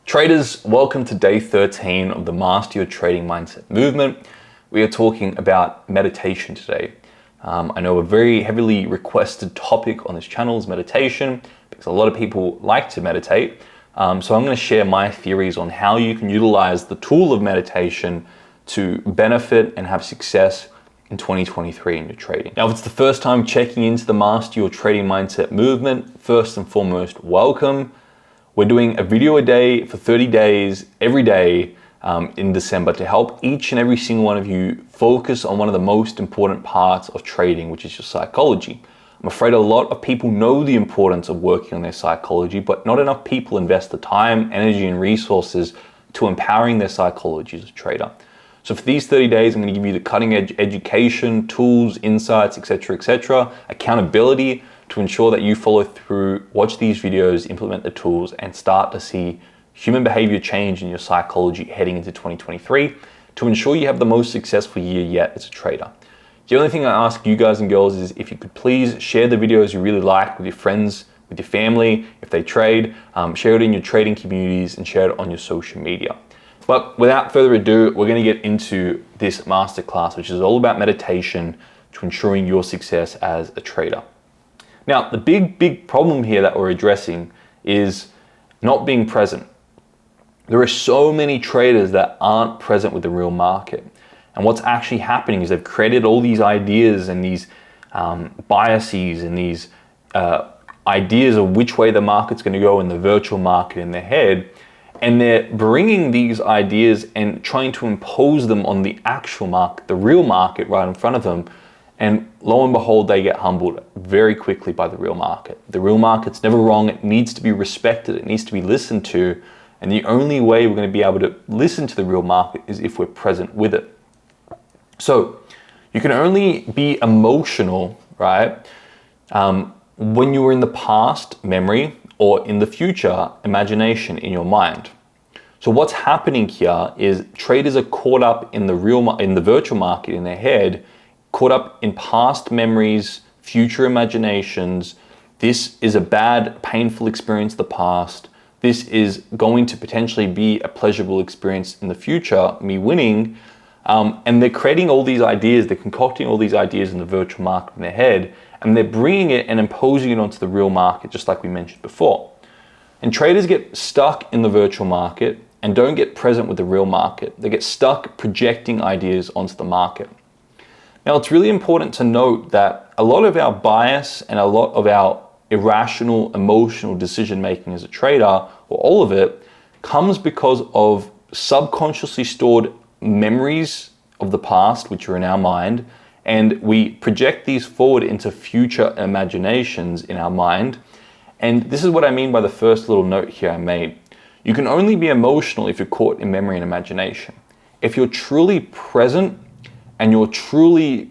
Traders, welcome to day 13 of the Master Your Trading Mindset movement. We are talking about meditation today. I know a very heavily requested topic on this channel is meditation because a lot of people like to meditate. So I'm going to share my theories on how you can utilize the tool of meditation to benefit and have success in 2023 in your trading. Now, if it's the first time checking into the Master Your Trading Mindset movement, first and foremost, welcome. We're doing a video a day for 30 days, every day in December to help each and every single one of you focus on one of the most important parts of trading, which is your psychology. I'm afraid a lot of people know the importance of working on their psychology, but not enough people invest the time, energy, and resources to empowering their psychology as a trader. So for these 30 days, I'm going to give you the cutting edge education, tools, insights, etc., accountability to ensure that you follow through, watch these videos, implement the tools, and start to see human behavior change in your psychology heading into 2023 to ensure you have the most successful year yet as a trader. The only thing I ask you guys and girls is if you could please share the videos you really like with your friends, with your family, if they trade, share it in your trading communities and share it on your social media. But without further ado, we're going to get into this masterclass, which is all about meditation to ensuring your success as a trader. Now, the big problem here that we're addressing is not being present. There are so many traders that aren't present with the real market. And what's actually happening is they've created all these ideas and these biases and these ideas of which way the market's going to go in the virtual market in their head. And they're bringing these ideas and trying to impose them on the actual market, the real market right in front of them. And lo and behold, they get humbled very quickly by the real market. The real market's never wrong. It needs to be respected. It needs to be listened to. And the only way we're going to be able to listen to the real market is if we're present with it. So you can only be emotional, right, when you were in the past memory or in the future imagination in your mind. So what's happening here is traders are caught up in the virtual market in their head, caught up in past memories, future imaginations. This is a bad, painful experience of the past. This is going to potentially be a pleasurable experience in the future, me winning. And they're creating all these ideas, they're concocting all these ideas in the virtual market in their head, and they're bringing it and imposing it onto the real market, just like we mentioned before. And traders get stuck in the virtual market and don't get present with the real market. They get stuck projecting ideas onto the market. Now, it's really important to note that a lot of our bias and a lot of our irrational, emotional decision-making as a trader, or all of it, comes because of subconsciously stored memories of the past, which are in our mind, and we project these forward into future imaginations in our mind. And this is what I mean by the first little note here I made. You can only be emotional if you're caught in memory and imagination. If you're truly present and you're truly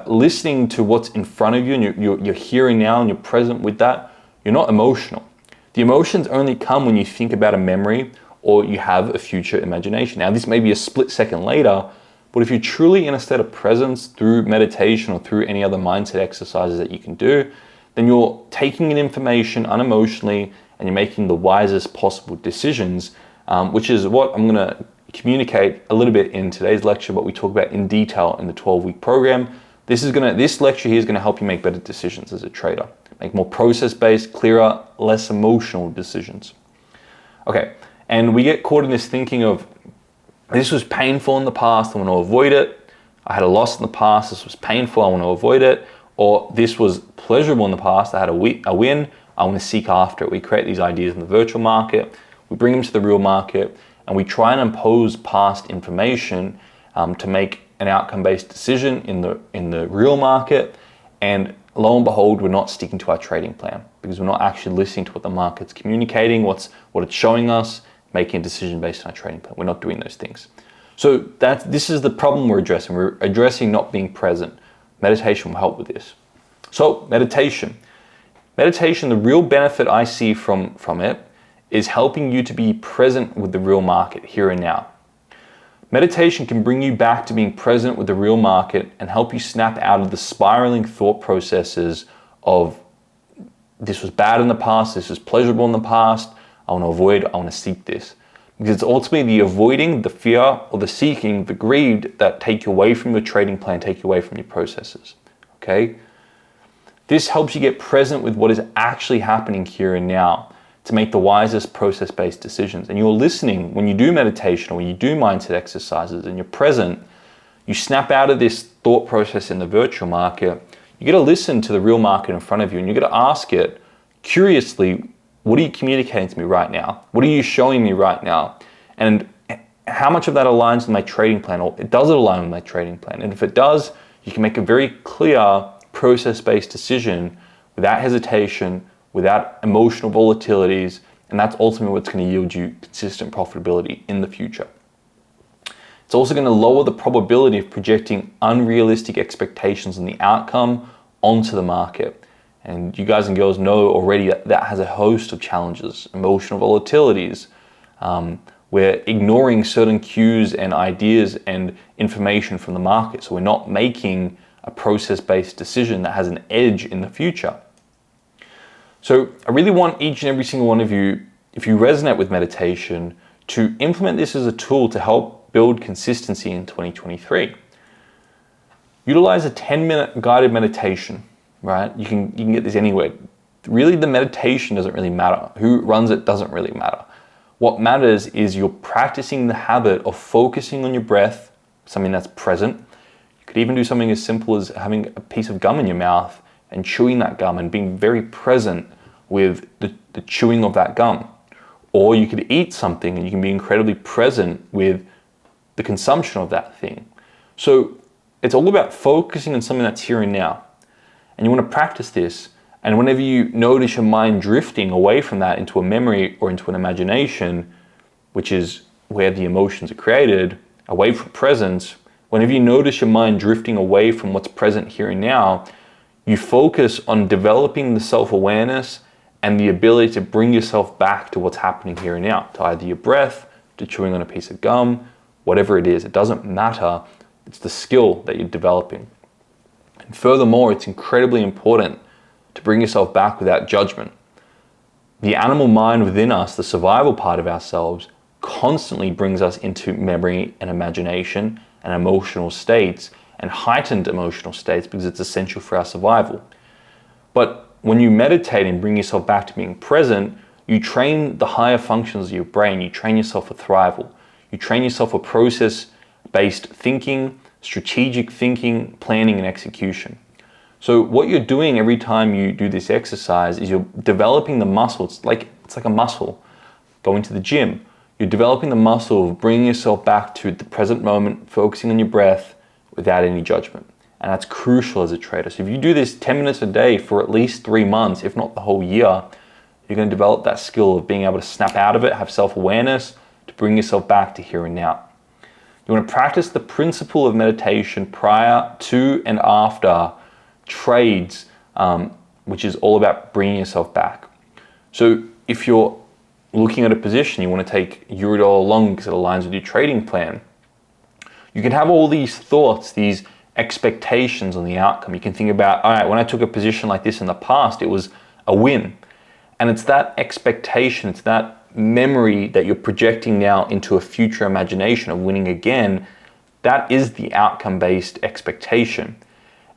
listening to what's in front of you and you're hearing now and you're present with that, you're not emotional. The emotions only come when you think about a memory or you have a future imagination. Now, this may be a split second later, but if you're truly in a state of presence through meditation or through any other mindset exercises that you can do, then you're taking in information unemotionally and you're making the wisest possible decisions, which is what I'm going to communicate a little bit in today's lecture, but we talk about in detail in the 12-week program. This lecture here is going to help you make better decisions as a trader, make more process-based, clearer, less emotional decisions. Okay, and we get caught in this thinking of, this was painful in the past, I want to avoid it. I had a loss in the past, this was painful, I want to avoid it. Or this was pleasurable in the past, I had a win, I want to seek after it. We create these ideas in the virtual market, we bring them to the real market, and we try and impose past information to make an outcome-based decision in the real market. And lo and behold, we're not sticking to our trading plan because we're not actually listening to what the market's communicating, what it's showing us, making a decision based on our trading plan. We're not doing those things. So this is the problem we're addressing. We're addressing not being present. Meditation will help with this. So meditation, the real benefit I see from it is helping you to be present with the real market here and now. Meditation can bring you back to being present with the real market and help you snap out of the spiraling thought processes of this was bad in the past, this was pleasurable in the past, I want to avoid, I want to seek this. because it's ultimately the avoiding, the fear, or the seeking, the greed that take you away from your trading plan, take you away from your processes, okay? This helps you get present with what is actually happening here and now to make the wisest process-based decisions. And you're listening when you do meditation or when you do mindset exercises and you're present, you snap out of this thought process in the virtual market, you get to listen to the real market in front of you and you get to ask it curiously, what are you communicating to me right now? What are you showing me right now? And how much of that aligns with my trading plan, or does it align with my trading plan? And if it does, you can make a very clear process-based decision without hesitation, without emotional volatilities, and that's ultimately what's going to yield you consistent profitability in the future. It's also going to lower the probability of projecting unrealistic expectations on the outcome onto the market. And you guys and girls know already that that has a host of challenges, emotional volatilities. We're ignoring certain cues and ideas and information from the market, so we're not making a process-based decision that has an edge in the future. So I really want each and every single one of you, if you resonate with meditation, to implement this as a tool to help build consistency in 2023. Utilize a 10-minute guided meditation, right? You can get this anywhere. Really, the meditation doesn't really matter. Who runs it doesn't really matter. What matters is you're practicing the habit of focusing on your breath, something that's present. You could even do something as simple as having a piece of gum in your mouth and chewing that gum and being very present with the chewing of that gum. Or you could eat something and you can be incredibly present with the consumption of that thing. So it's all about focusing on something that's here and now. And you want to practice this. And whenever you notice your mind drifting away from that into a memory or into an imagination, which is where the emotions are created, away from presence, whenever you notice your mind drifting away from what's present here and now, you focus on developing the self-awareness and the ability to bring yourself back to what's happening here and now, to either your breath, to chewing on a piece of gum, whatever it is. It doesn't matter. It's the skill that you're developing. And furthermore, it's incredibly important to bring yourself back without judgment. The animal mind within us, the survival part of ourselves, constantly brings us into memory and imagination and emotional states and heightened emotional states because it's essential for our survival. But when you meditate and bring yourself back to being present, you train the higher functions of your brain. You train yourself for thrival. You train yourself for process-based thinking, strategic thinking, planning, and execution. So what you're doing every time you do this exercise is you're developing the muscle. It's like a muscle. Going to the gym. You're developing the muscle of bringing yourself back to the present moment, focusing on your breath without any judgment. And that's crucial as a trader. So if you do this 10 minutes a day for at least 3 months, if not the whole year, you're going to develop that skill of being able to snap out of it, have self-awareness, to bring yourself back to here and now. You want to practice the principle of meditation prior to and after trades, which is all about bringing yourself back. So if you're looking at a position, you want to take Eurodollar long because it aligns with your trading plan, you can have all these thoughts, these expectations on the outcome. You can think about, all right, when I took a position like this in the past, it was a win. And it's that expectation, it's that memory that you're projecting now into a future imagination of winning again. That is the outcome-based expectation.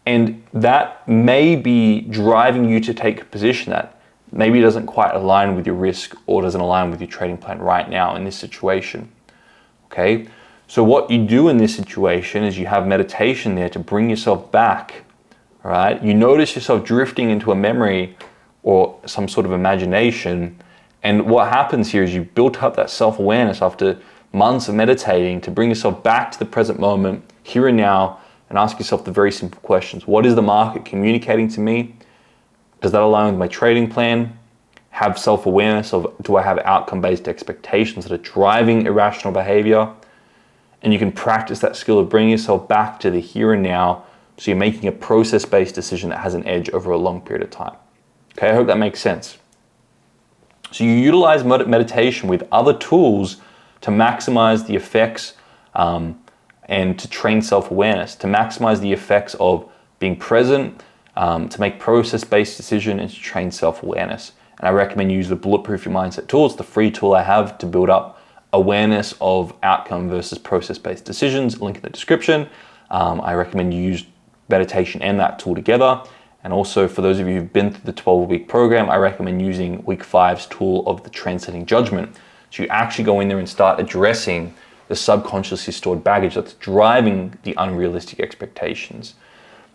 And that may be driving you to take a position that maybe doesn't quite align with your risk or doesn't align with your trading plan right now in this situation. Okay? So what you do in this situation is you have meditation there to bring yourself back, all right? You notice yourself drifting into a memory or some sort of imagination, and what happens here is you built up that self-awareness after months of meditating to bring yourself back to the present moment, here and now, and ask yourself the very simple questions. What is the market communicating to me? Does that align with my trading plan? Have self-awareness of, do I have outcome-based expectations that are driving irrational behavior? And you can practice that skill of bringing yourself back to the here and now, so you're making a process-based decision that has an edge over a long period of time. Okay, I hope that makes sense. So you utilize meditation with other tools to maximize the effects and to train self-awareness, to maximize the effects of being present, to make process-based decision, and to train self-awareness. And I recommend you use the Bulletproof Your Mindset tool. It's the free tool I have to build up awareness of outcome versus process-based decisions, link in the description. I recommend you use meditation and that tool together. And also for those of you who've been through the 12-week program, I recommend using week 5's tool of the transcending judgment. So you actually go in there and start addressing the subconsciously stored baggage that's driving the unrealistic expectations.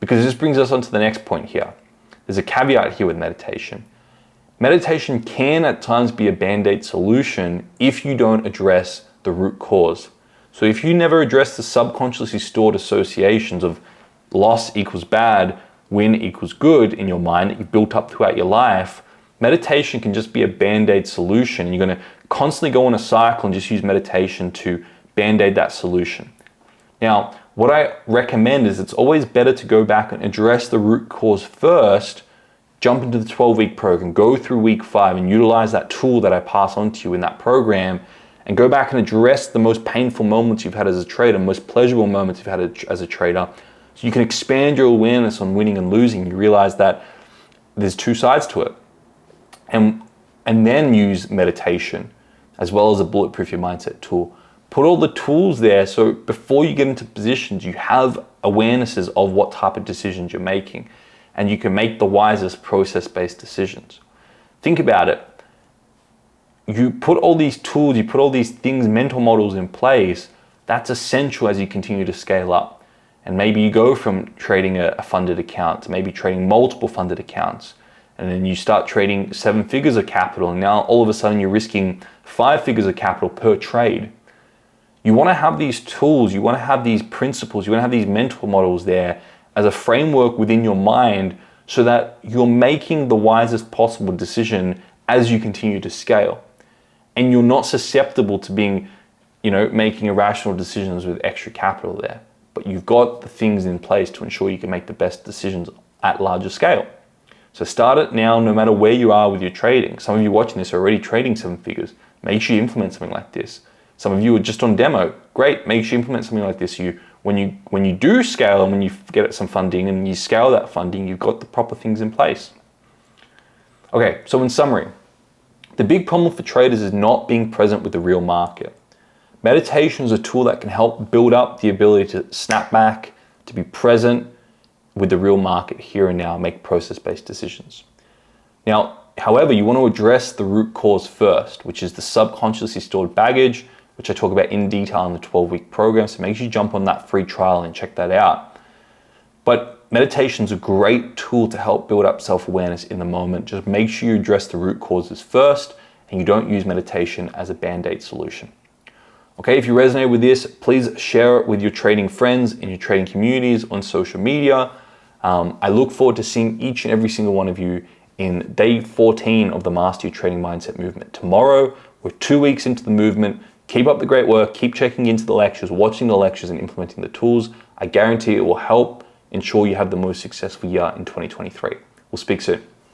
Because this brings us on to the next point here. There's a caveat here with meditation. Meditation can at times be a band-aid solution if you don't address the root cause. So if you never address the subconsciously stored associations of loss equals bad, win equals good in your mind that you built up throughout your life, meditation can just be a band-aid solution. You're going to constantly go on a cycle and just use meditation to band-aid that solution. Now, what I recommend is it's always better to go back and address the root cause first, jump into the 12-week program, go through week 5 and utilize that tool that I pass on to you in that program, and go back and address the most painful moments you've had as a trader, most pleasurable moments you've had as a trader, so you can expand your awareness on winning and losing. You realize that there's two sides to it. And then use meditation as well as a bulletproof your mindset tool. Put all the tools there so before you get into positions, you have awarenesses of what type of decisions you're making, and you can make the wisest process-based decisions. Think about it. You put all these tools, you put all these things, mental models in place, that's essential as you continue to scale up. And maybe you go from trading a funded account to maybe trading multiple funded accounts. And then you start trading 7 figures of capital, and now all of a sudden you're risking 5 figures of capital per trade. You want to have these tools, you want to have these principles, you want to have these mental models there as a framework within your mind so that you're making the wisest possible decision as you continue to scale. And you're not susceptible to being, making irrational decisions with extra capital there. But you've got the things in place to ensure you can make the best decisions at larger scale. So start it now, no matter where you are with your trading. Some of you watching this are already trading 7 figures. Make sure you implement something like this. Some of you are just on demo. Great, make sure you implement something like this. When you do scale and when you get some funding and you scale that funding, you've got the proper things in place. Okay, so in summary, the big problem for traders is not being present with the real market. Meditation is a tool that can help build up the ability to snap back, to be present with the real market here and now, make process-based decisions. Now, however, you want to address the root cause first, which is the subconsciously stored baggage, which I talk about in detail in the 12-week program. So make sure you jump on that free trial and check that out. But meditation is a great tool to help build up self-awareness in the moment. Just make sure you address the root causes first and you don't use meditation as a band-aid solution. Okay, if you resonate with this, please share it with your trading friends in your trading communities on social media. I look forward to seeing each and every single one of you in day 14 of the Master Your Trading Mindset movement. Tomorrow, we're 2 weeks into the movement. Keep up the great work, keep checking into the lectures, watching the lectures and implementing the tools. I guarantee it will help ensure you have the most successful year in 2023. We'll speak soon.